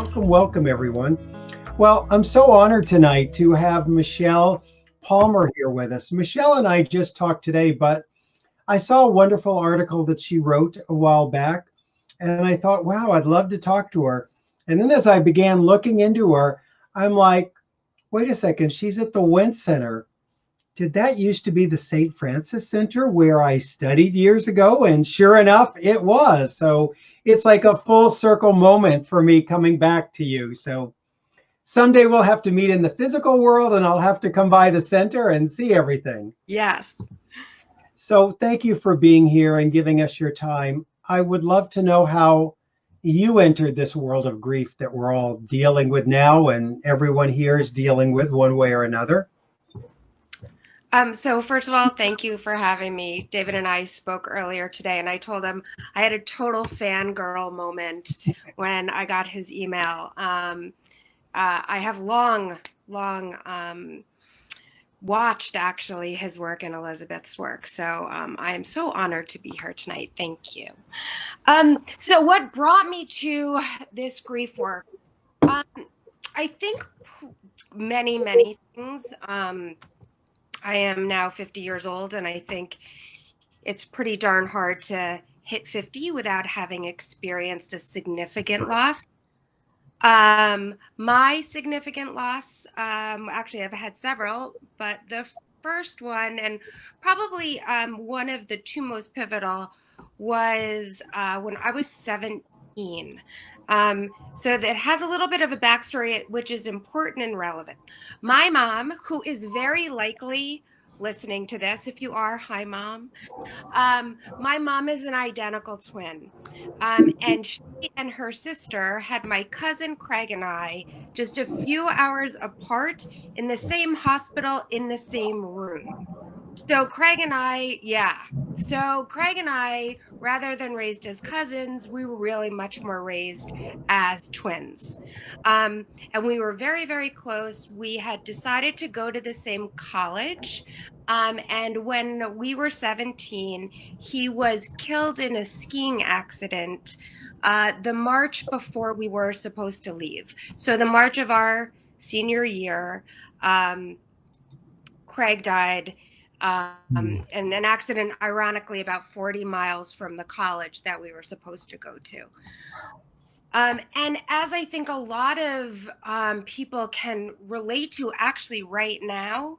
Welcome, everyone. Well, I'm so honored tonight to have Michelle Palmer here with us. Michelle and I just talked today, but I saw a wonderful article that she wrote a while back, and I thought, wow, I'd love to talk to her. And then as I began looking into her, I'm like, wait a second, she's at the Wendt Center. Did that used to be the St. Francis Center where I studied years ago? And sure enough, it was. So it's like a full circle moment for me coming back to you. So someday we'll have to meet in the physical world and I'll have to come by the center and see everything. Yes. So thank you for being here and giving us your time. I would love to know how you entered this world of grief that we're all dealing with now and everyone here is dealing with one way or another. So first of all, thank you for having me. David and I spoke earlier today, and I told him I had a total fangirl moment when I got his email. I have long watched actually his work and Elizabeth's work, so I am so honored to be here tonight. Thank you. So what brought me to this grief work? I think many things. I am now 50 years old, and I think it's pretty darn hard to hit 50 without having experienced a significant loss. My significant loss, actually I've had several, but the first one, and probably one of the two most pivotal, was when I was 17. So that has a little bit of a backstory, which is important and relevant. My mom, who is very likely listening to this, if you are, hi mom. My mom is an identical twin. And she and her sister had my cousin Craig and I just a few hours apart in the same hospital in the same room. So Craig and I, rather than raised as cousins, we were really much more raised as twins. And we were very close. We had decided to go to the same college. And when we were 17, he was killed in a skiing accident the March before we were supposed to leave. So the March of our senior year, Craig died in an accident, ironically, about 40 miles from the college that we were supposed to go to. And as I think a lot of people can relate to actually right now,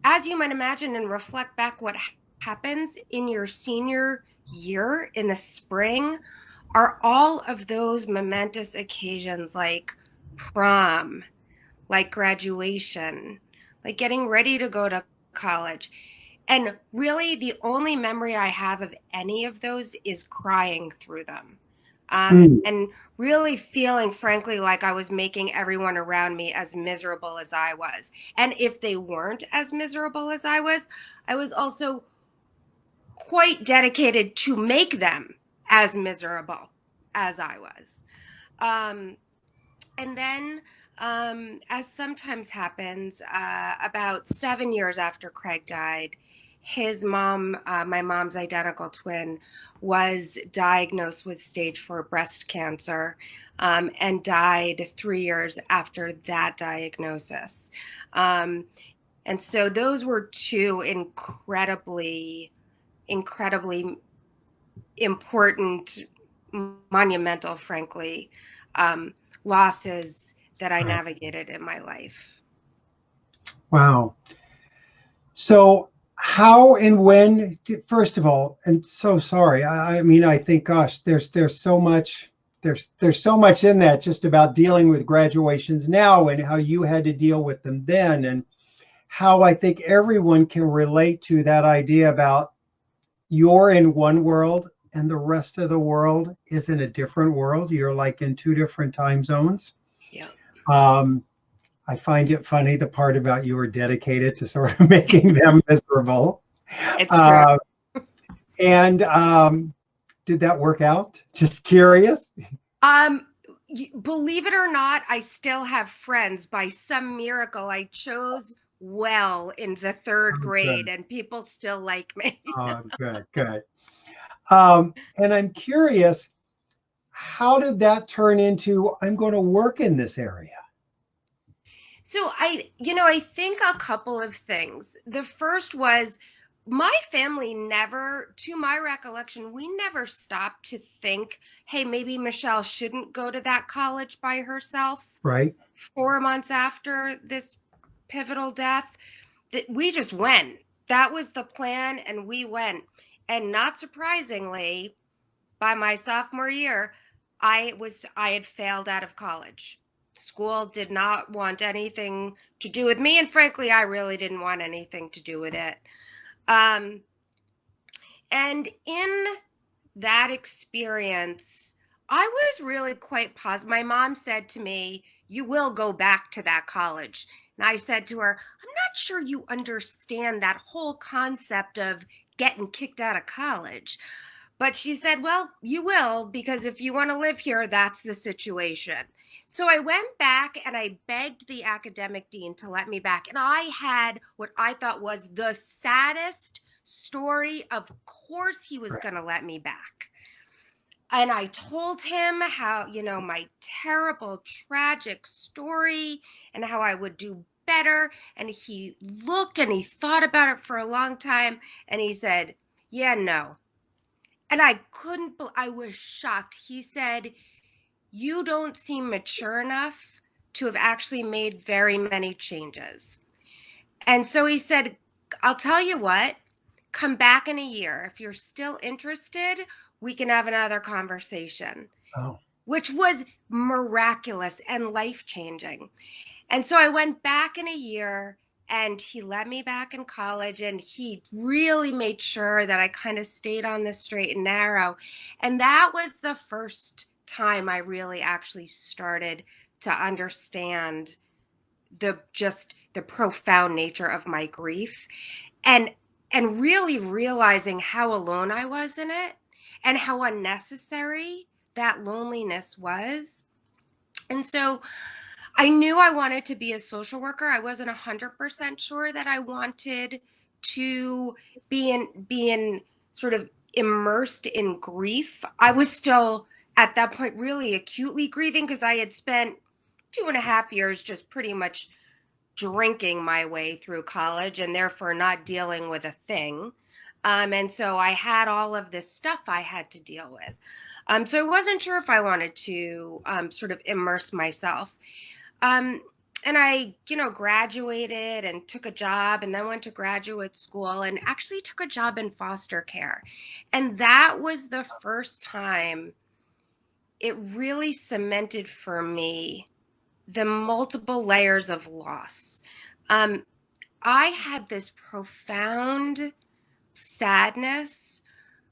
as you might imagine and reflect back what happens in your senior year in the spring are all of those momentous occasions like prom, like graduation, like getting ready to go to college. And really the only memory I have of any of those is crying through them. And really feeling, frankly, like I was making everyone around me as miserable as I was. And if they weren't as miserable as I was also quite dedicated to make them as miserable as I was. And then, as sometimes happens, about 7 years after Craig died, his mom, my mom's identical twin, was diagnosed with stage 4 breast cancer and died 3 years after that diagnosis. And so those were two incredibly important, monumental, frankly, losses that I navigated in my life. Wow. So how and when, first of all, and so sorry. I mean, I think, gosh, there's so much, there's so much in that, just about dealing with graduations now and how you had to deal with them then, and how I think everyone can relate to that idea about you're in one world and the rest of the world is in a different world. You're like in two different time zones. Yeah. I find it funny, the part about you were dedicated to sort of making them miserable. It's true. And did that work out? Just curious. Believe it or not, I still have friends. By some miracle, I chose well in the third grade, and people still like me. Oh, good. And I'm curious, how did that turn into, I'm going to work in this area? So I think a couple of things. The first was my family never, to my recollection, we never stopped to think, hey, maybe Michelle shouldn't go to that college by herself Right. 4 months after this pivotal death. We just went. That was the plan, and we went. And not surprisingly, by my sophomore year, I had failed out of college. School did not want anything to do with me, and frankly, I really didn't want anything to do with it. Um, and in that experience, I was really quite positive. My mom said to me, "You will go back to that college." And I said to her, "I'm not sure you understand that whole concept of getting kicked out of college." But she said, "Well, you will, because if you want to live here, that's the situation." So I went back and I begged the academic dean to let me back. And I had what I thought was the saddest story. Of course, he was Right. going to let me back. And I told him how, my terrible, tragic story and how I would do better. And he looked and he thought about it for a long time. And he said, "Yeah, no." And I was shocked. He said, "You don't seem mature enough to have actually made very many changes." And so he said, "I'll tell you what, come back in a year. If you're still interested, we can have another conversation," Oh, which was miraculous and life changing. And so I went back in a year, and he let me back in college, and he really made sure that I kind of stayed on the straight and narrow. And that was the first time I really actually started to understand the profound nature of my grief, and really realizing how alone I was in it and how unnecessary that loneliness was. And so I knew I wanted to be a social worker. I wasn't 100% sure that I wanted to be in sort of immersed in grief. I was still at that point really acutely grieving because I had spent 2.5 years just pretty much drinking my way through college and therefore not dealing with a thing. And so I had all of this stuff I had to deal with. So I wasn't sure if I wanted to sort of immerse myself. Um, and I, graduated and took a job and then went to graduate school and actually took a job in foster care. And that was the first time it really cemented for me the multiple layers of loss. Um, I had this profound sadness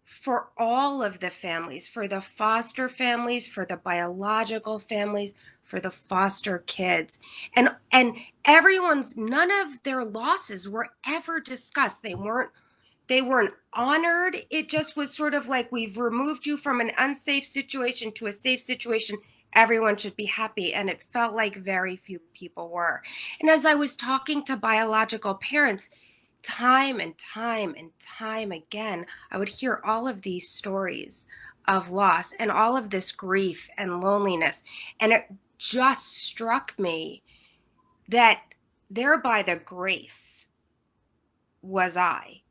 for all of the families, for the foster families, for the biological families, for the foster kids. And everyone's, none of their losses were ever discussed. They weren't honored. It just was sort of like, we've removed you from an unsafe situation to a safe situation. Everyone should be happy. And it felt like very few people were. And as I was talking to biological parents, time and time and time again, I would hear all of these stories of loss and all of this grief and loneliness. And it just struck me that thereby the grace was I,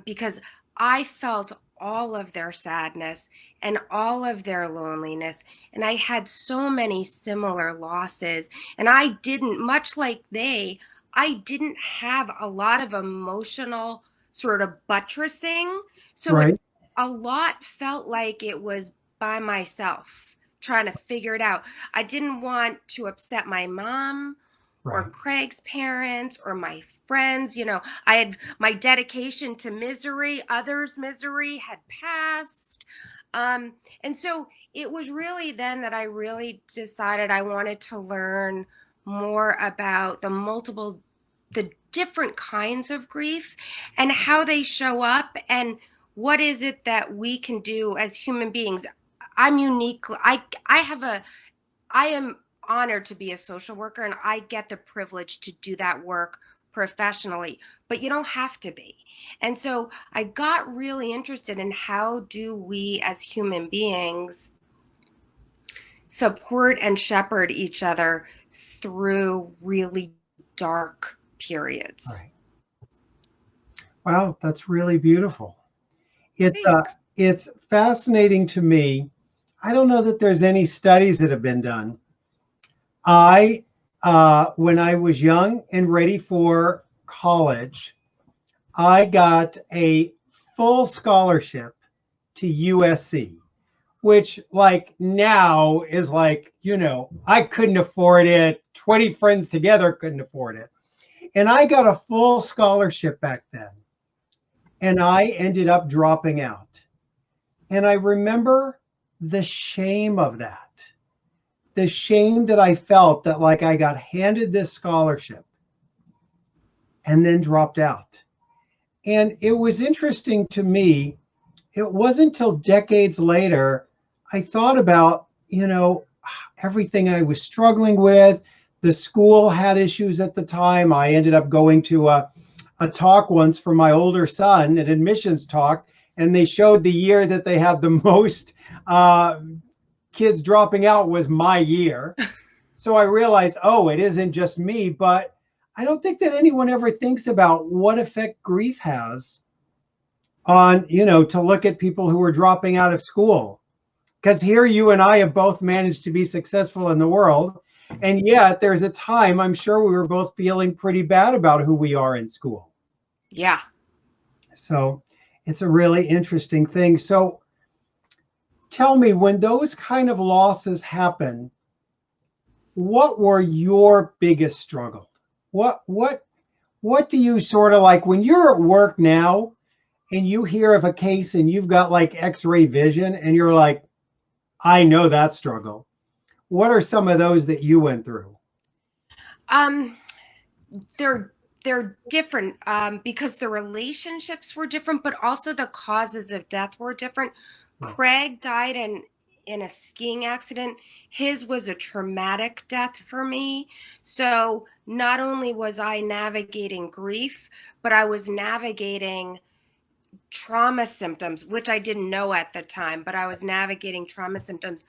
because I felt all of their sadness and all of their loneliness. And I had so many similar losses. And I didn't, much like I didn't have a lot of emotional sort of buttressing. So right. a lot felt like it was by myself trying to figure it out. I didn't want to upset my mom or Right. Craig's parents or my friends. I had my dedication to misery, others' misery had passed. And so it was really then that I really decided I wanted to learn more about the different kinds of grief and how they show up, and what is it that we can do as human beings. I'm unique. I am honored to be a social worker, and I get the privilege to do that work professionally, but you don't have to be. And so I got really interested in how do we as human beings support and shepherd each other through really dark periods. Right. Wow, that's really beautiful. Thanks. It's fascinating to me. I don't know that there's any studies that have been done. When I was young and ready for college, I got a full scholarship to USC, which like now is like, I couldn't afford it. 20 friends together couldn't afford it. And I got a full scholarship back then. And I ended up dropping out. And I remember the shame of that. The shame that I felt that like I got handed this scholarship and then dropped out. And it was interesting to me. It wasn't until decades later I thought about, everything I was struggling with. The school had issues at the time. I ended up going to a talk once for my older son, an admissions talk, and they showed the year that they had the most kids dropping out was my year. So I realized, oh, it isn't just me, but I don't think that anyone ever thinks about what effect grief has on, to look at people who are dropping out of school. Because here you and I have both managed to be successful in the world. And yet there's a time I'm sure we were both feeling pretty bad about who we are in school. Yeah. So it's a really interesting thing. So tell me, when those kind of losses happen, what were your biggest struggles? What do you sort of like when you're at work now and you hear of a case and you've got like X-ray vision and you're like, I know that struggle. What are some of those that you went through? They're different because the relationships were different, but also the causes of death were different. Right. Craig died in a skiing accident. His was a traumatic death for me. So not only was I navigating grief, but I was navigating trauma symptoms, which I didn't know at the time, but I was navigating trauma symptoms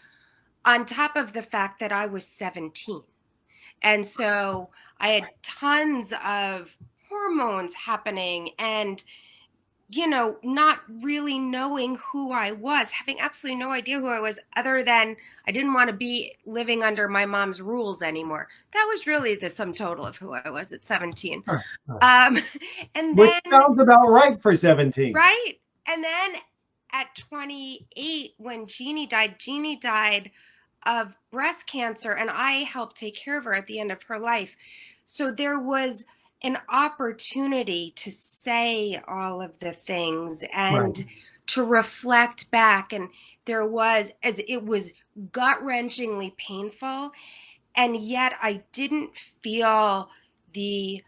on top of the fact that I was 17. And so I had tons of hormones happening and, not really knowing who I was, having absolutely no idea who I was other than I didn't want to be living under my mom's rules anymore. That was really the sum total of who I was at 17. And then, which sounds about right for 17. Right. And then at 28, when Jeannie died of breast cancer, and I helped take care of her at the end of her life. So there was an opportunity to say all of the things and right. to reflect back. And there was, as it was gut-wrenchingly painful, and yet I didn't feel the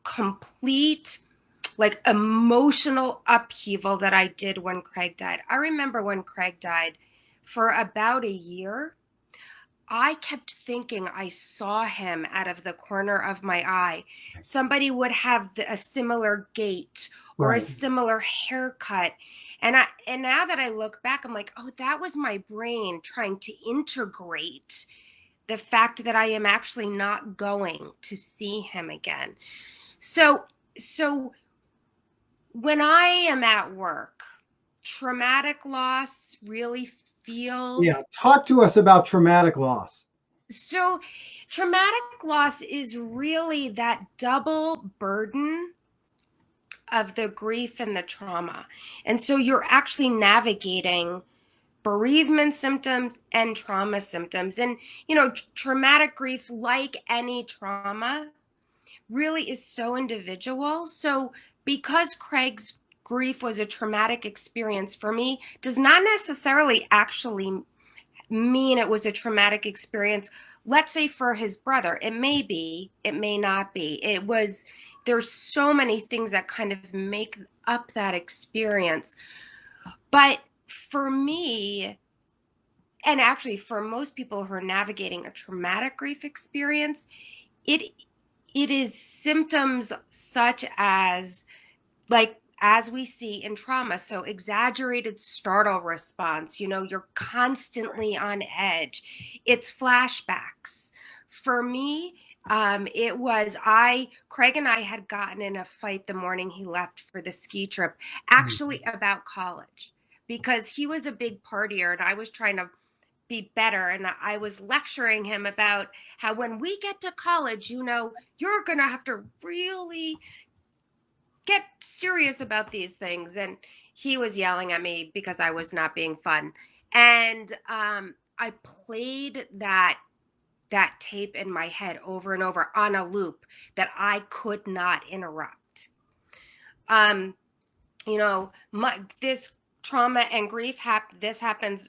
complete like emotional upheaval that I did when Craig died. I remember when Craig died, for about a year, I kept thinking I saw him out of the corner of my eye. Somebody would have a similar gait or right. a similar haircut. And now that I look back, I'm like, oh, that was my brain trying to integrate the fact that I am actually not going to see him again. So when I am at work, traumatic loss really feels... Yeah, talk to us about traumatic loss. So traumatic loss is really that double burden of the grief and the trauma. And so you're actually navigating bereavement symptoms and trauma symptoms. And, traumatic grief, like any trauma, really is so individual. So because Craig's grief was a traumatic experience for me, does not necessarily actually mean it was a traumatic experience. Let's say for his brother, it may be, it may not be. There's so many things that kind of make up that experience. But for me, and actually for most people who are navigating a traumatic grief experience, it is symptoms such as, like, as we see in trauma. So exaggerated startle response, you're constantly on edge. It's flashbacks. For me, Craig and I had gotten in a fight the morning he left for the ski trip, actually about college, because he was a big partier and I was trying to be better. And I was lecturing him about how when we get to college, you're going to have to really get serious about these things. And he was yelling at me because I was not being fun. And I played that tape in my head over and over on a loop that I could not interrupt. This trauma and grief this happens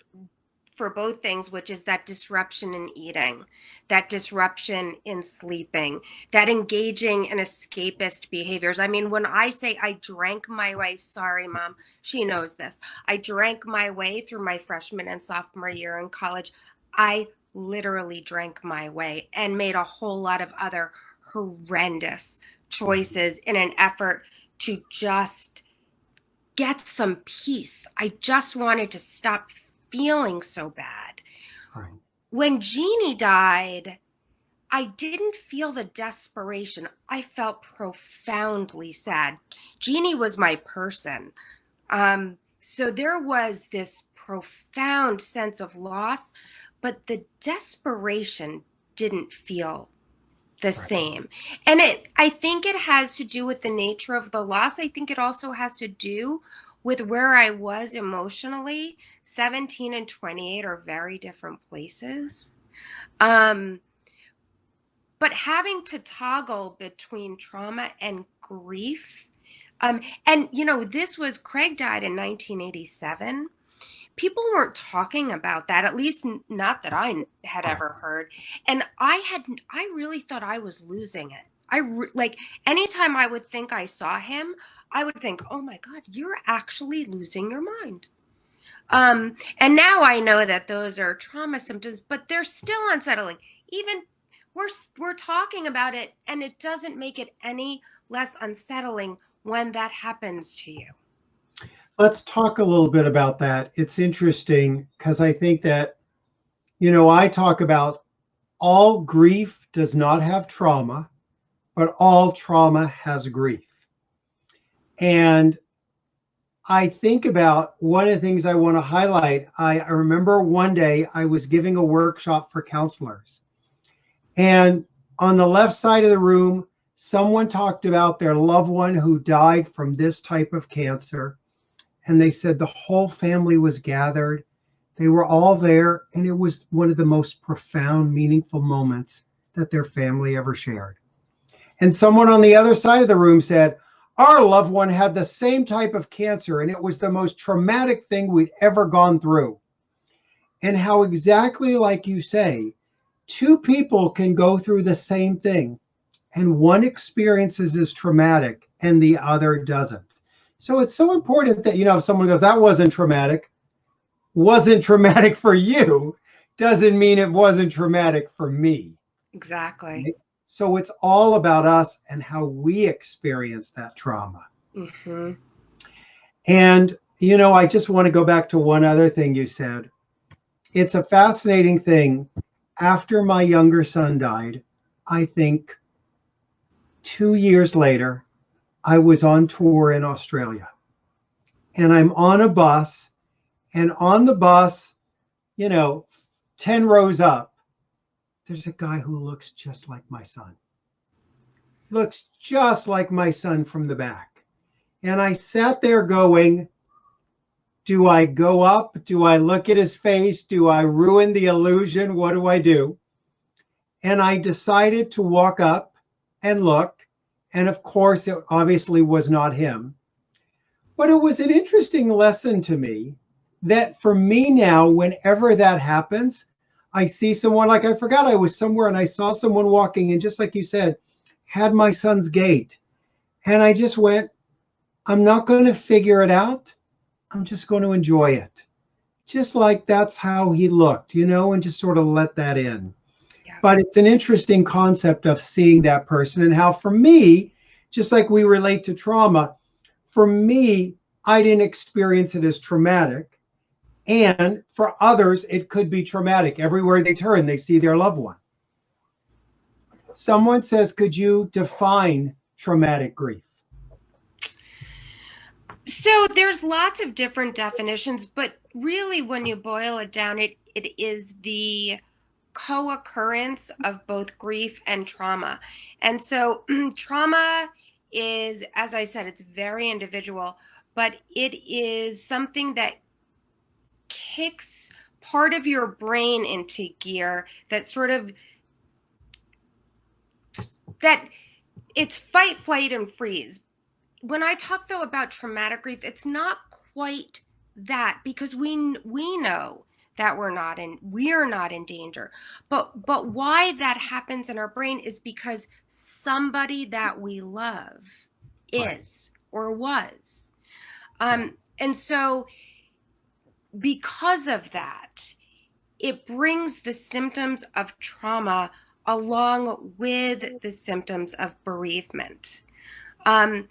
for both things, which is that disruption in eating, that disruption in sleeping, that engaging in escapist behaviors. I mean, when I say I drank my way, sorry, Mom, she knows this. I drank my way through my freshman and sophomore year in college. I literally drank my way and made a whole lot of other horrendous choices in an effort to just get some peace. I just wanted to stop feeling so bad. Right. When Jeannie died, I didn't feel the desperation. I felt profoundly sad. Jeannie was my person. So there was this profound sense of loss, but the desperation didn't feel the same. And I think it has to do with the nature of the loss. I think it also has to do with where I was emotionally. 17 and 28 are very different places. But having to toggle between trauma and grief. Craig died in 1987. People weren't talking about that, at least not that I had ever heard. And I really thought I was losing it. Anytime I would think I saw him, I would think, oh my God, you're actually losing your mind. And now I know that those are trauma symptoms, but they're still unsettling. Even we're talking about it, and it doesn't make it any less unsettling when that happens to you. Let's talk a little bit about that. It's interesting because I think that, I talk about all grief does not have trauma, but all trauma has grief. And I think about one of the things I want to highlight. I remember one day I was giving a workshop for counselors. And on the left side of the room, someone talked about their loved one who died from this type of cancer. And they said the whole family was gathered. They were all there. And it was one of the most profound, meaningful moments that their family ever shared. And someone on the other side of the room said, our loved one had the same type of cancer, and it was the most traumatic thing we'd ever gone through. And how exactly like you say, two people can go through the same thing, and one experiences as traumatic and the other doesn't. So it's so important that, if someone goes, that wasn't traumatic for you, doesn't mean it wasn't traumatic for me. Exactly. Right? So it's all about us and how we experience that trauma. Mm-hmm. And, I just want to go back to one other thing you said. It's a fascinating thing. After my younger son died, I think 2 years later, I was on tour in Australia. And I'm on a bus, and on the bus, 10 rows up, there's a guy who looks just like my son. Looks just like my son from the back. And I sat there going, do I go up? Do I look at his face? Do I ruin the illusion? What do I do? And I decided to walk up and look. And of course, it obviously was not him. But it was an interesting lesson to me that for me now, whenever that happens, I see someone, like I forgot I was somewhere and I saw someone walking and just like you said, had my son's gait. And I just went, I'm not going to figure it out. I'm just going to enjoy it. Just like that's how he looked, and just sort of let that in. Yeah. But it's an interesting concept of seeing that person and how for me, just like we relate to trauma, for me, I didn't experience it as traumatic. And for others, it could be traumatic. Everywhere they turn, they see their loved one. Someone says, could you define traumatic grief? So there's lots of different definitions, but really when you boil it down, it is the co-occurrence of both grief and trauma. And so trauma is, as I said, it's very individual, but it is something that kicks part of your brain into gear that sort of that it's fight, flight, and freeze. When I talk though about traumatic grief, it's not quite that, because we know that we're not in danger. But why that happens in our brain is because somebody that we love is or was. And so because of that, it brings the symptoms of trauma along with the symptoms of bereavement. And,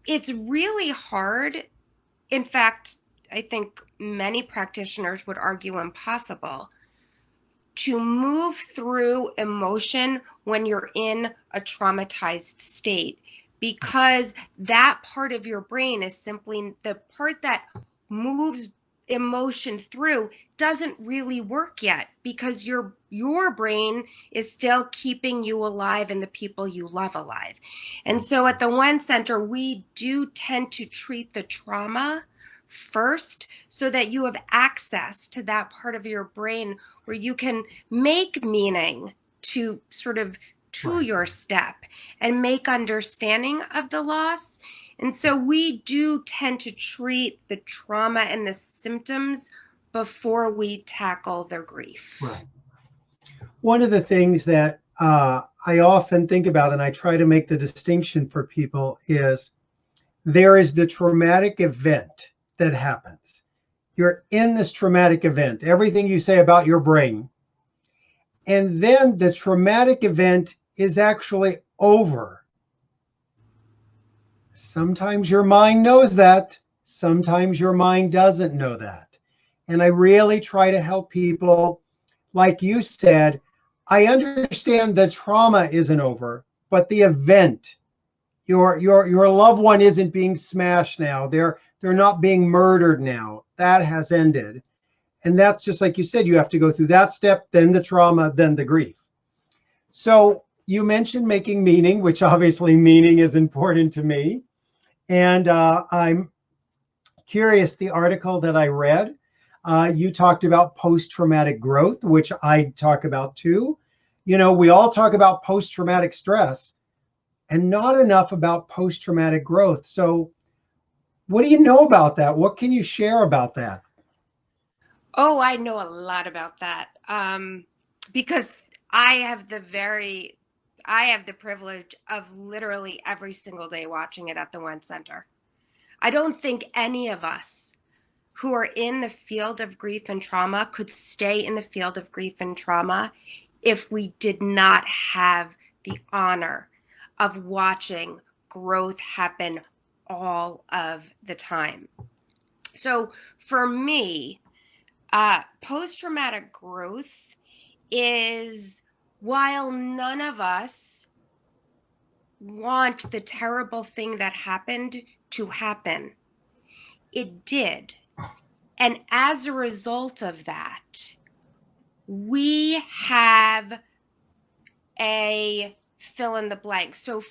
it's really hard. In fact, I think many practitioners would argue impossible to move through emotion when you're in a traumatized state, because that part of your brain is simply the part that moves emotion through doesn't really work yet, because your brain is still keeping you alive and the people you love alive. And so at the Wendt Center, we do tend to treat the trauma first so that you have access to that part of your brain where you can make meaning to sort of to your step and make understanding of the loss. And so we do tend to treat the trauma and the symptoms before we tackle their grief. Right. One of the things that I often think about, and I try to make the distinction for people, is there is the traumatic event that happens. You're in this traumatic event, everything you say about your brain. And then the traumatic event is actually over. Sometimes your mind knows that. Sometimes your mind doesn't know that. And I really try to help people, like you said, I understand the trauma isn't over, but the event, your loved one isn't being smashed now. They're not being murdered now. That has ended. And that's just like you said, you have to go through that step, then the trauma, then the grief. So you mentioned making meaning, which obviously meaning is important to me. And I'm curious, the article that I read, you talked about post-traumatic growth, which I talk about too. We all talk about post-traumatic stress and not enough about post-traumatic growth. So what do you know about that? What can you share about that? Oh, I know a lot about that, because I have the privilege of literally every single day watching it at the Wendt Center. I don't think any of us who are in the field of grief and trauma could stay in the field of grief and trauma if we did not have the honor of watching growth happen all of the time. So for me, post-traumatic growth is, while none of us want the terrible thing that happened to happen, it did. And as a result of that, we have a fill in the blank. So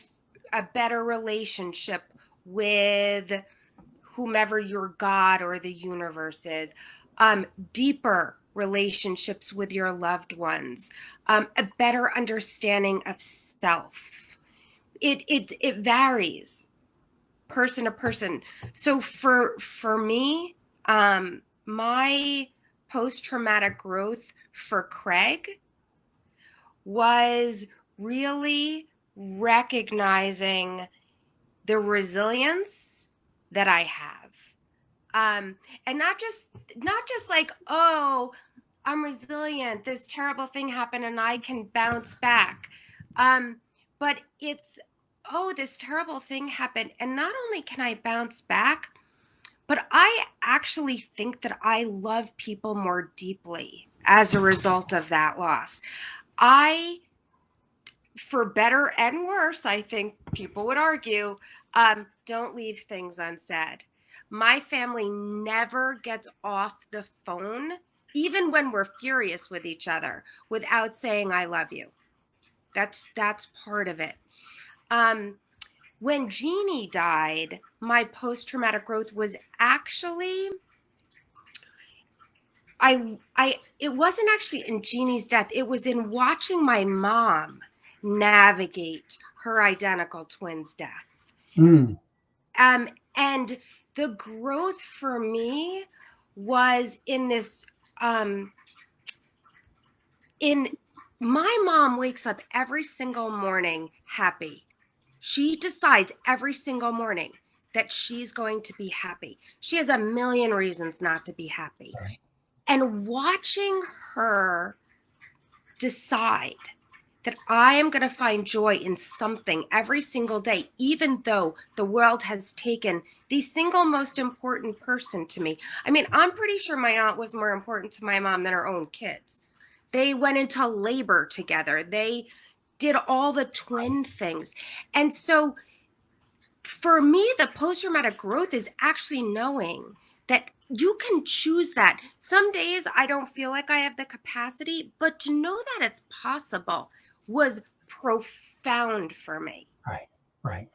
a better relationship with whomever your God or the universe is, deeper relationships with your loved ones, a better understanding of self. It varies person to person. So for me, my post-traumatic growth for Craig was really recognizing the resilience that I have. And not just like, oh, I'm resilient, this terrible thing happened and I can bounce back. But it's oh, this terrible thing happened. And not only can I bounce back, but I actually think that I love people more deeply as a result of that loss. I, for better and worse, I think people would argue, don't leave things unsaid. My family never gets off the phone, even when we're furious with each other, without saying, I love you. That's part of it. When Jeannie died, my post-traumatic growth was actually, it wasn't actually in Jeannie's death. It was in watching my mom navigate her identical twin's death. Mm. And the growth for me was in this, in my mom wakes up every single morning happy. She decides every single morning that she's going to be happy. She has a million reasons not to be happy. Right. And watching her decide that I am going to find joy in something every single day, even though the world has taken the single most important person to me. I mean, I'm pretty sure my aunt was more important to my mom than her own kids. They went into labor together. They did all the twin things. And so for me, the post-traumatic growth is actually knowing that you can choose that. Some days I don't feel like I have the capacity, but to know that it's possible was profound for me. Right, right.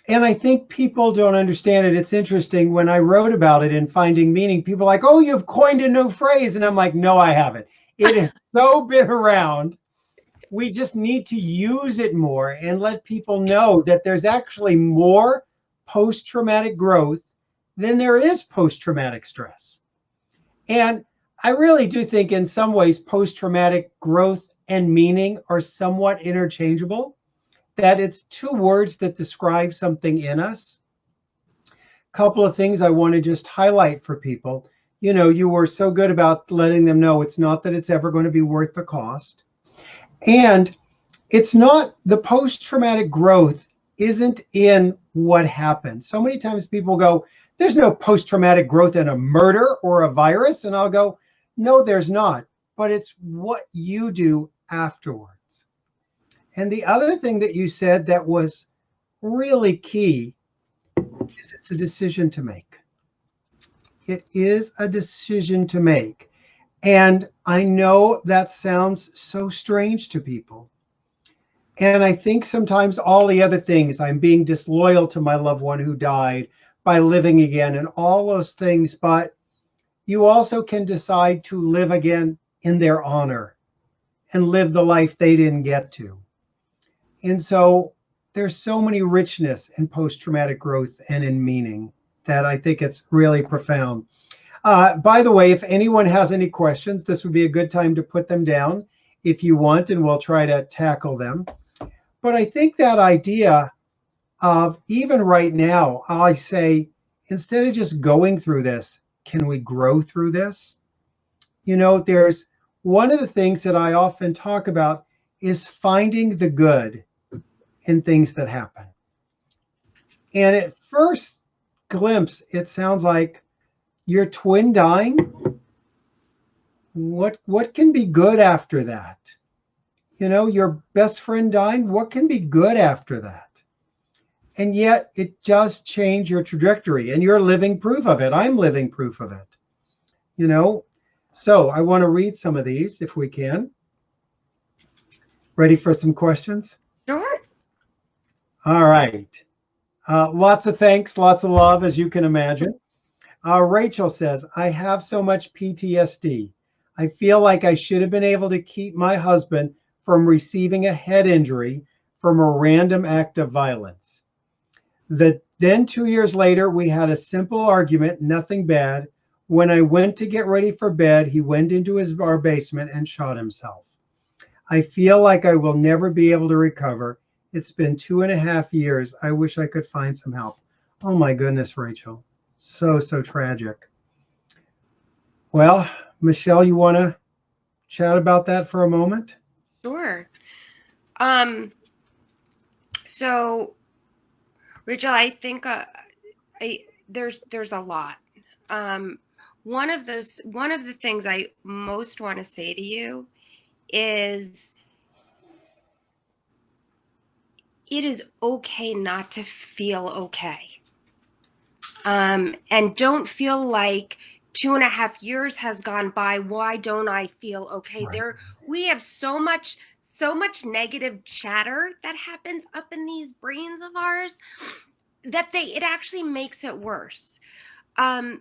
And I think people don't understand it. It's interesting. When I wrote about it in Finding Meaning, people are like, oh, you've coined a new phrase. And I'm like, no, I haven't. It has so been around. We just need to use it more and let people know that there's actually more post-traumatic growth than there is post-traumatic stress. And I really do think in some ways post-traumatic growth and meaning are somewhat interchangeable, that it's two words that describe something in us. A couple of things I want to just highlight for people. You know, you were so good about letting them know it's not that it's ever going to be worth the cost. And it's not, the post-traumatic growth isn't in what happened. So many times people go, there's no post-traumatic growth in a murder or a virus. And I'll go, no, there's not. But it's what you do afterwards. And the other thing that you said that was really key is it's a decision to make. It is a decision to make. And I know that sounds so strange to people. And I think sometimes all the other things, I'm being disloyal to my loved one who died by living again and all those things, but you also can decide to live again in their honor and live the life they didn't get to. And so there's so many richness in post-traumatic growth and in meaning that I think it's really profound. By the way, if anyone has any questions, this would be a good time to put them down if you want, and we'll try to tackle them. But I think that idea of, even right now, I say, instead of just going through this, can we grow through this? You know, there's one of the things that I often talk about is finding the good in things that happen. And at first glimpse, it sounds like your twin dying. What can be good after that? You know, your best friend dying, what can be good after that? And yet it does change your trajectory, and you're living proof of it. I'm living proof of it. You know, so I want to read some of these if we can. Ready for some questions? Sure. All right. Lots of thanks, lots of love, as you can imagine. Rachel says, I have so much PTSD. I feel like I should have been able to keep my husband from receiving a head injury from a random act of violence. Then 2 years later, we had a simple argument, nothing bad. When I went to get ready for bed, he went into our basement and shot himself. I feel like I will never be able to recover. It's been 2.5 years. I wish I could find some help. Oh my goodness, Rachel. So tragic. Well, Michelle, you want to chat about that for a moment? Sure. So Rachel, I think there's a lot. One of the things I most want to say to you is it is okay not to feel okay. And don't feel like 2.5 years has gone by. Why don't I feel okay? Right. We have so much negative chatter that happens up in these brains of ours that it actually makes it worse. And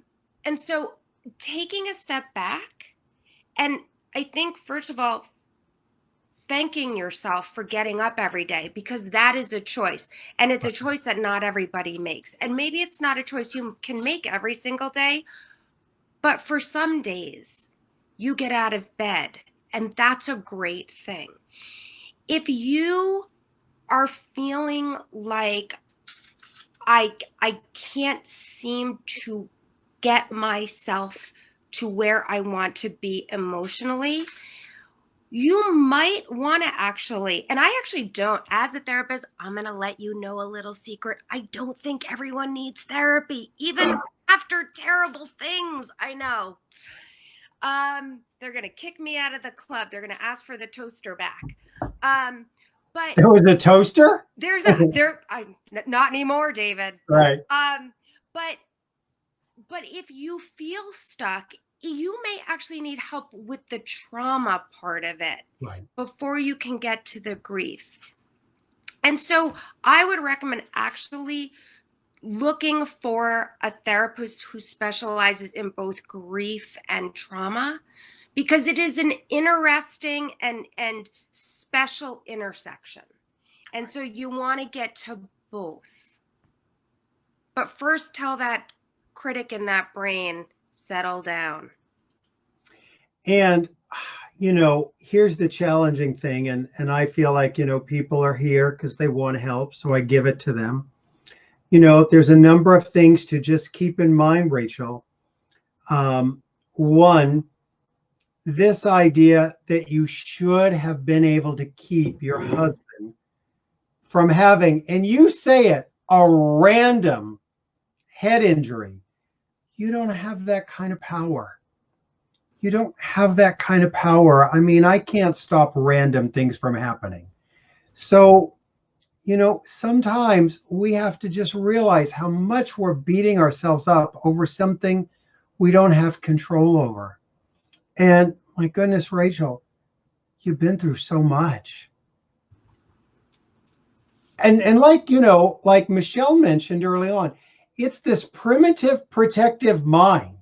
so taking a step back, and I think, first of all, thanking yourself for getting up every day, because that is a choice, and it's a choice that not everybody makes. And maybe it's not a choice you can make every single day, but for some days you get out of bed, and that's a great thing. If you are feeling like I can't seem to get myself to where I want to be emotionally, you might want to actually, and I actually don't, as a therapist, I'm going to let you know a little secret. I don't think everyone needs therapy, even after terrible things. I know. They're going to kick me out of the club. They're going to ask for the toaster back. But There was a toaster? Not anymore, David. Right. But if you feel stuck, you may actually need help with the trauma part of it, Right, before you can get to the grief. And so I would recommend actually looking for a therapist who specializes in both grief and trauma, because it is an interesting and special intersection. And so you want to get to both. But first, tell that critic in that brain, settle down. and here's the challenging thing, and I feel like people are here because they want to help, so I give it to them. There's a number of things to just keep in mind, Rachel. One, this idea that you should have been able to keep your husband from having, and you say it, a random head injury. You don't have that kind of power. You don't have that kind of power. I mean, I can't stop random things from happening. So, sometimes we have to just realize how much we're beating ourselves up over something we don't have control over. And my goodness, Rachel, you've been through so much. And like Michelle mentioned early on, it's this primitive protective mind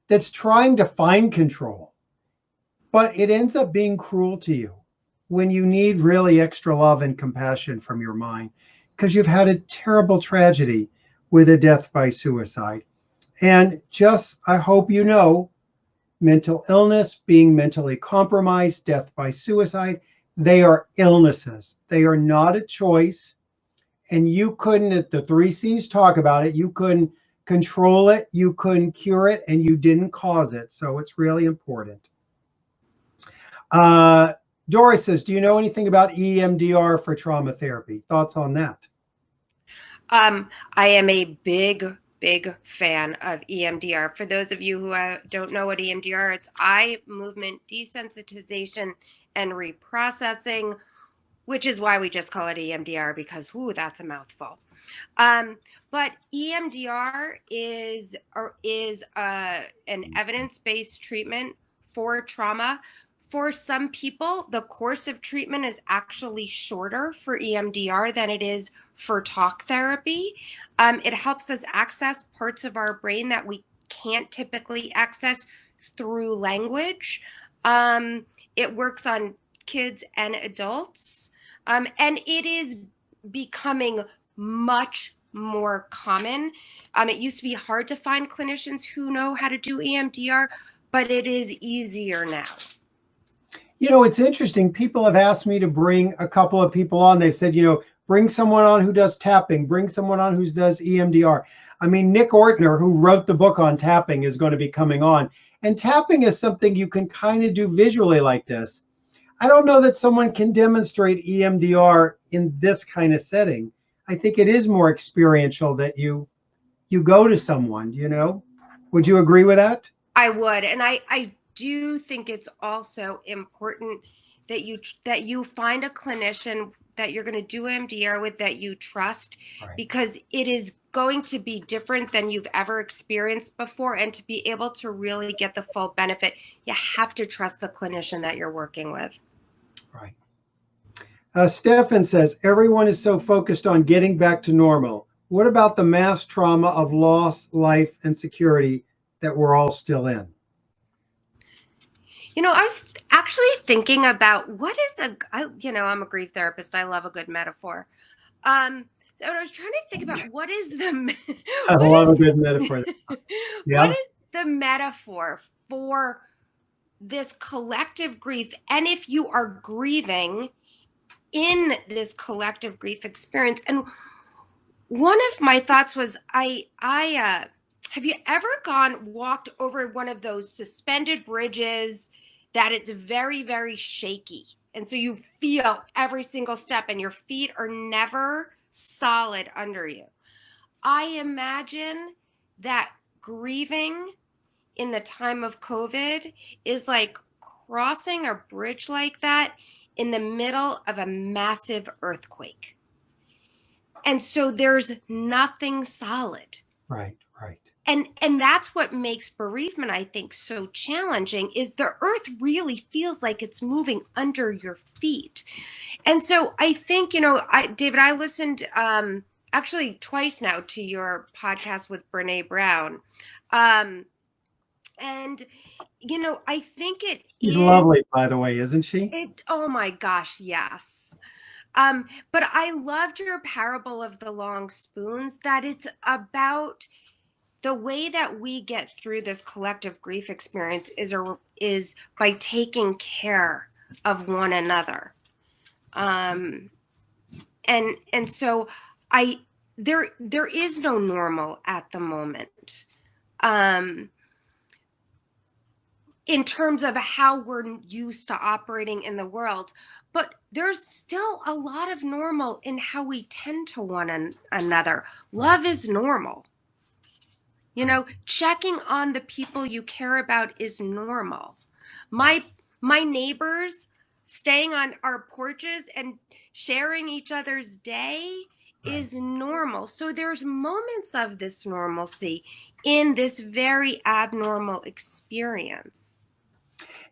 that's trying to find control, but it ends up being cruel to you when you need really extra love and compassion from your mind, because you've had a terrible tragedy with a death by suicide. And just, I hope mental illness, being mentally compromised, death by suicide, they are illnesses. They are not a choice. And you couldn't, as the 3 C's talk about it, you couldn't control it, you couldn't cure it, and you didn't cause it. So it's really important. Doris says, do you know anything about EMDR for trauma therapy? Thoughts on that? I am a big fan of EMDR. For those of you who don't know what EMDR, it's eye movement desensitization and reprocessing, which is why we just call it EMDR, because that's a mouthful. But EMDR is an evidence-based treatment for trauma. For some people, the course of treatment is actually shorter for EMDR than it is for talk therapy. It helps us access parts of our brain that we can't typically access through language. It works on kids and adults. And it is becoming much more common. It used to be hard to find clinicians who know how to do EMDR, but it is easier now. It's interesting. People have asked me to bring a couple of people on. They've said, bring someone on who does tapping, bring someone on who does EMDR. I mean, Nick Ortner, who wrote the book on tapping, is going to be coming on. And tapping is something you can kind of do visually like this. I don't know that someone can demonstrate EMDR in this kind of setting. I think it is more experiential that you go to someone, you know. Would you agree with that? I would, and I do think it's also important that you find a clinician that you're going to do EMDR with that you trust, Right. because it is going to be different than you've ever experienced before, and to be able to really get the full benefit, you have to trust the clinician that you're working with. Right. Stefan says, everyone is so focused on getting back to normal. What about the mass trauma of loss, life, and security that we're all still in? You know, I was actually thinking about what is I'm a grief therapist. I love a good metaphor. So I was trying to think about what is the I what love is a good metaphor. what Yeah. is the metaphor for this collective grief? And if you are grieving in this collective grief experience, and one of my thoughts was, I have you ever walked over one of those suspended bridges that it's very, very shaky, and so you feel every single step and your feet are never solid under you? I imagine that grieving in the time of COVID is like crossing a bridge like that in the middle of a massive earthquake. And so there's nothing solid. Right, right. And that's what makes bereavement, I think, so challenging, is the earth really feels like it's moving under your feet. And so I think, David, I listened actually twice now to your podcast with Brene Brown. And I think it She's is lovely, by the way, isn't she? oh my gosh, yes. But I loved your parable of the long spoons, that it's about the way that we get through this collective grief experience is by taking care of one another. And so there is no normal at the moment. In terms of how we're used to operating in the world. But there's still a lot of normal in how we tend to one another. Love is normal. Checking on the people you care about is normal. My neighbors staying on our porches and sharing each other's day is normal. So there's moments of this normalcy in this very abnormal experience.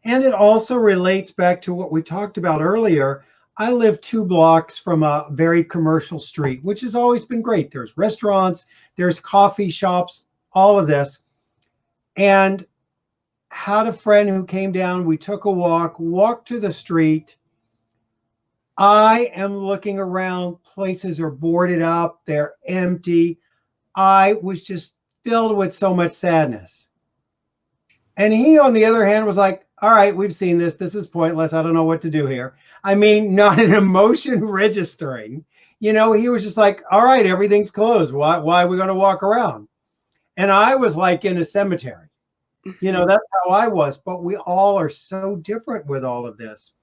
And it also relates back to what we talked about earlier. I live 2 blocks from a very commercial street, which has always been great. There's restaurants, there's coffee shops, all of this. And had a friend who came down, we took a walked to the street. I am looking around, places are boarded up, they're empty. I was just filled with so much sadness. And he, on the other hand, was like, all right, we've seen this. This is pointless. I don't know what to do here. I mean, not an emotion registering. He was just like, all right, everything's closed. Why are we going to walk around? And I was like in a cemetery. That's how I was. But we all are so different with all of this.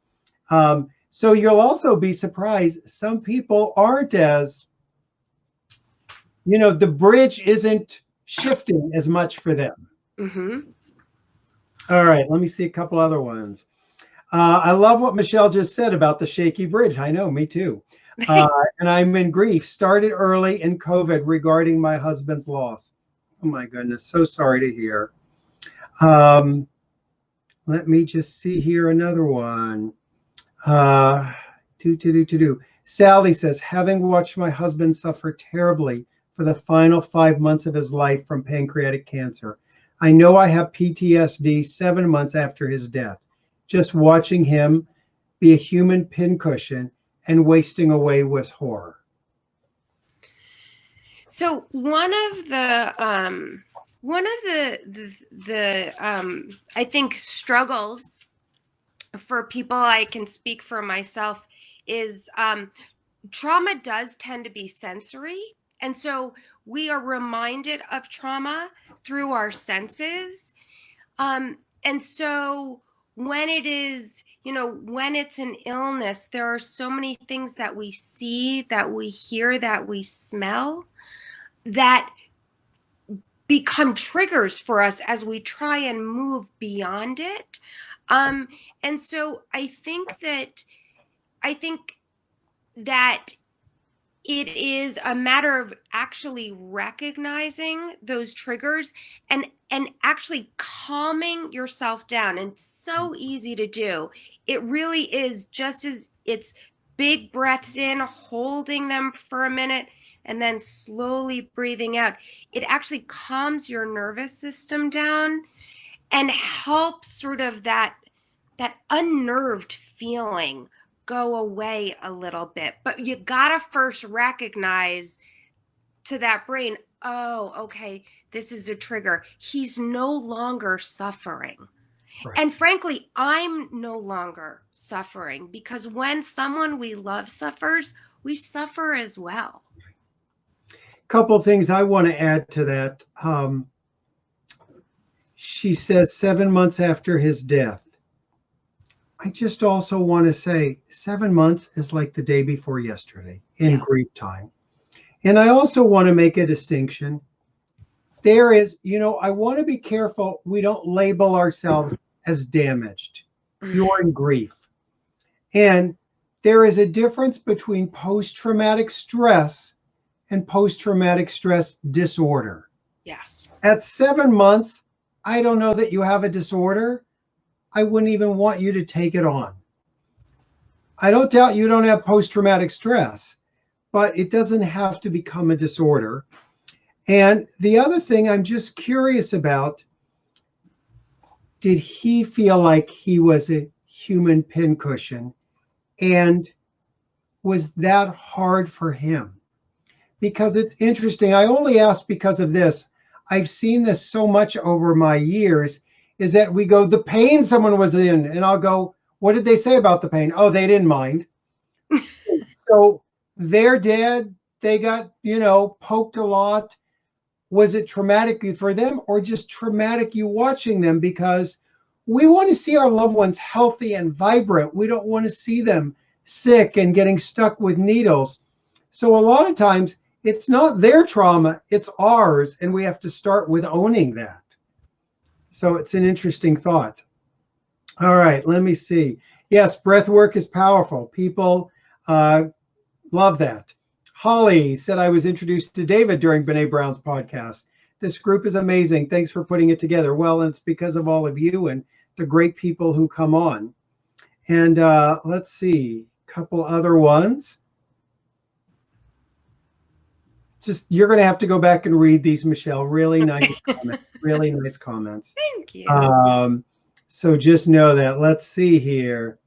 So you'll also be surprised. Some people aren't as, the bridge isn't shifting as much for them. Mm-hmm. All right, let me see a couple other ones. I love what Michelle just said about the shaky bridge. I know, me too. And I'm in grief. Started early in COVID regarding my husband's loss. Oh my goodness, so sorry to hear. Let me just see here another one. Sally says, having watched my husband suffer terribly for the final 5 months of his life from pancreatic cancer, I know I have PTSD 7 months after his death. Just watching him be a human pincushion and wasting away was horror. So one of the I think struggles for people, I can speak for myself, is trauma does tend to be sensory. And so we are reminded of trauma through our senses. And so when it is, when it's an illness, there are so many things that we see, that we hear, that we smell, that become triggers for us as we try and move beyond it. And so I think that it is a matter of actually recognizing those triggers and actually calming yourself down. And it's so easy to do. It really is, just as it's big breaths in, holding them for a minute, and then slowly breathing out. It actually calms your nervous system down and helps sort of that unnerved feeling go away a little bit. But you gotta first recognize to that brain, oh, okay, this is a trigger. He's no longer suffering. Right. And frankly, I'm no longer suffering, because when someone we love suffers, we suffer as well. Couple things I want to add to that. She says 7 months after his death. I just also want to say 7 months is like the day before yesterday in grief time. And I also want to make a distinction. There is, I want to be careful we don't label ourselves as damaged. You're in grief. And there is a difference between post-traumatic stress and post-traumatic stress disorder. Yes. At 7 months, I don't know that you have a disorder. I wouldn't even want you to take it on. I don't doubt you don't have post-traumatic stress, but it doesn't have to become a disorder. And the other thing I'm just curious about, did he feel like he was a human pincushion? And was that hard for him? Because it's interesting. I only ask because of this. I've seen this so much over my years, is that we go, the pain someone was in, and I'll go, what did they say about the pain? Oh, they didn't mind. So they're dead. They got, poked a lot. Was it traumatic for them, or just traumatic you watching them? Because we want to see our loved ones healthy and vibrant. We don't want to see them sick and getting stuck with needles. So a lot of times it's not their trauma, it's ours. And we have to start with owning that. So it's an interesting thought. All right, let me see. Yes, breath work is powerful. People love that. Holly said, I was introduced to David during Brene Brown's podcast. This group is amazing. Thanks for putting it together. Well, and it's because of all of you and the great people who come on. And let's see, a couple other ones. Just, you're going to have to go back and read these, Michelle. Really nice comments. Really nice comments. Thank you. So just know that. Let's see here.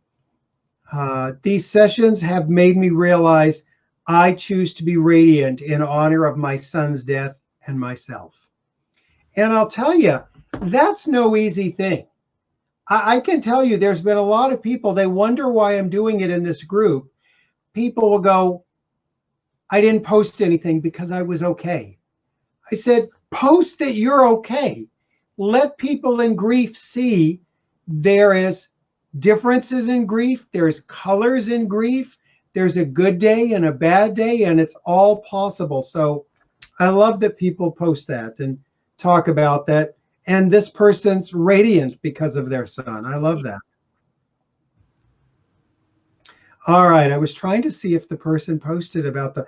These sessions have made me realize I choose to be radiant in honor of my son's death and myself. And I'll tell you, that's no easy thing. I can tell you there's been a lot of people, they wonder why I'm doing it in this group. People will go, I didn't post anything because I was okay. I said, post that you're okay. Let people in grief see there is differences in grief. There's colors in grief. There's a good day and a bad day, and it's all possible. So I love that people post that and talk about that. And this person's radiant because of their son. I love that. All right. I was trying to see if the person posted about the,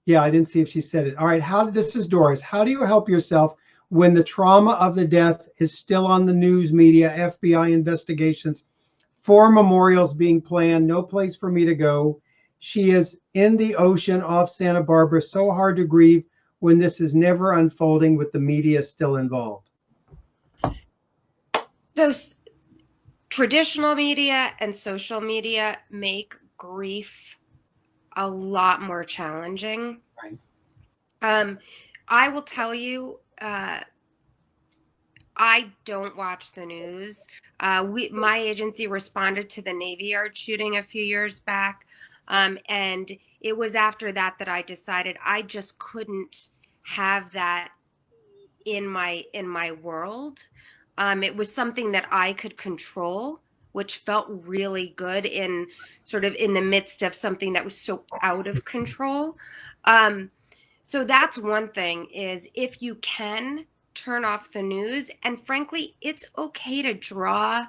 yeah, I didn't see if she said it. All right. This is Doris. How do you help yourself when the trauma of the death is still on the news media, FBI investigations, 4 memorials being planned, no place for me to go? She is in the ocean off Santa Barbara. So hard to grieve when this is never unfolding with the media still involved. So traditional media and social media make grief a lot more challenging. Right. I will tell you, I don't watch the news. My agency responded to the Navy Yard shooting a few years back. And it was after that I decided I just couldn't have that in my world. It was something that I could control, which felt really good in sort of in the midst of something that was so out of control. So that's one thing, is if you can turn off the news, and frankly, it's okay to draw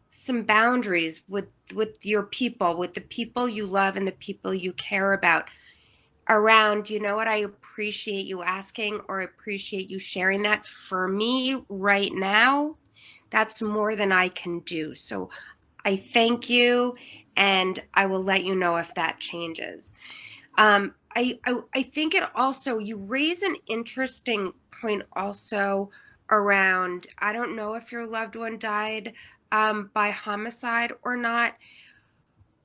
some boundaries with your people, with the people you love and the people you care about, around, you know what, I appreciate you asking, or appreciate you sharing that. For me right now, that's more than I can do. So I thank you, and I will let you know if that changes. I think it also, you raise an interesting point also around, I don't know if your loved one died by homicide or not,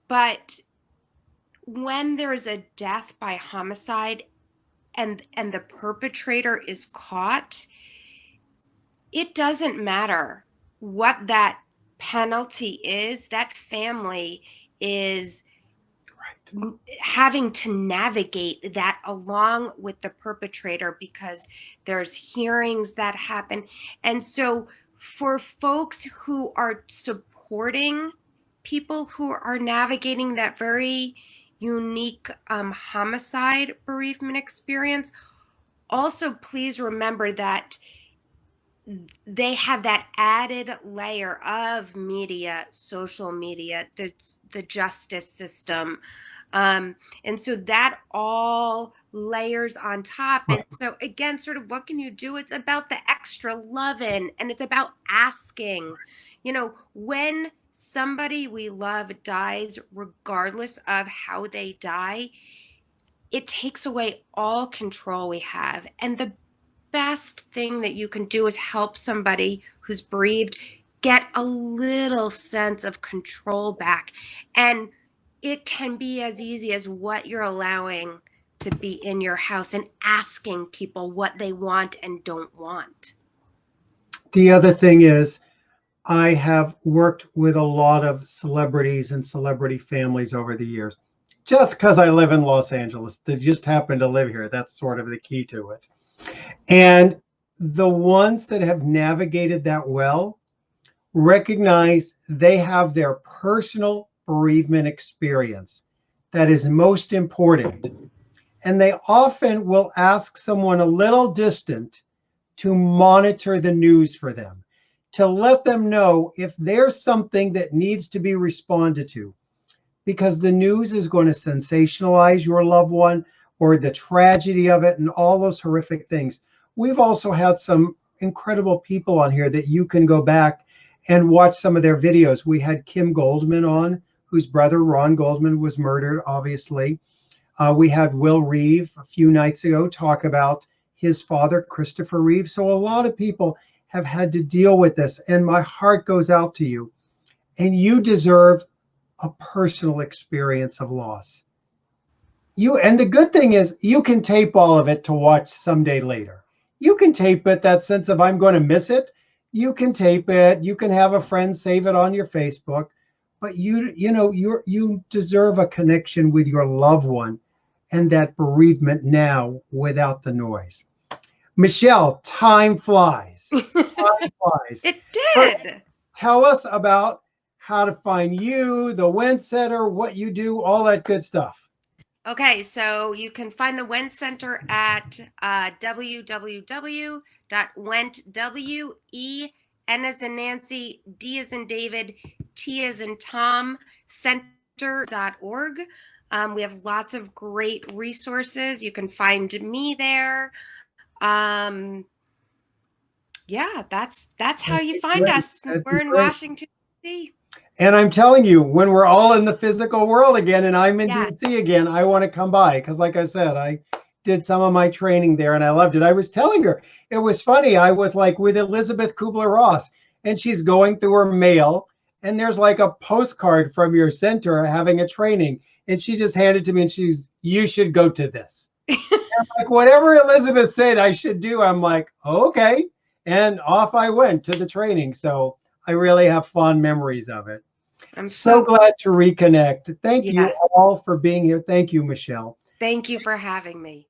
but when there's a death by homicide and the perpetrator is caught, it doesn't matter what that penalty is. That family is having to navigate that along with the perpetrator, because there's hearings that happen. And so for folks who are supporting people who are navigating that very unique homicide bereavement experience, also please remember that they have that added layer of media, social media, the justice system. And so that all layers on top. And so again, sort of what can you do? It's about the extra loving, and it's about asking, you know, when somebody we love dies, regardless of how they die, it takes away all control we have. And the best thing that you can do is help somebody who's bereaved get a little sense of control back. And it can be as easy as what you're allowing to be in your house, and asking people what they want and don't want. The other thing is, I have worked with a lot of celebrities and celebrity families over the years. Just because I live in Los Angeles, they just happen to live here. That's sort of the key to it. And the ones that have navigated that well recognize they have their personal bereavement experience that is most important. And they often will ask someone a little distant to monitor the news for them, to let them know if there's something that needs to be responded to, because the news is going to sensationalize your loved one or the tragedy of it and all those horrific things. We've also had some incredible people on here that you can go back and watch some of their videos. We had Kim Goldman on, whose brother Ron Goldman was murdered, obviously. We had Will Reeve a few nights ago talk about his father, Christopher Reeve. So a lot of people have had to deal with this, and my heart goes out to you. And you deserve a personal experience of loss. And the good thing is, you can tape all of it to watch someday later. You can tape it, that sense of I'm going to miss it. You can tape it. You can have a friend save it on your Facebook. But you deserve a connection with your loved one and that bereavement now without the noise. Michelle, time flies. Time flies. It did. Tell us about how to find you, the Wendt Center, what you do, all that good stuff. Okay, so you can find the Wendt Center at www.wendt, N as in Nancy, D as in David, T as in Tom, center.org. We have lots of great resources. You can find me there. Yeah, that's how you find us. We're in Washington, D.C. And I'm telling you, when we're all in the physical world again and I'm in Yes. DC again, I want to come by, because like I said, I did some of my training there and I loved it. I was telling her, it was funny. I was like with Elizabeth Kubler-Ross, and she's going through her mail and there's like a postcard from your center having a training. And she just handed to me and you should go to this. Like whatever Elizabeth said I should do, I'm like, okay. And off I went to the training. So I really have fond memories of it. I'm so glad to reconnect. Thank you all for being here. Thank you, Michelle. Thank you for having me.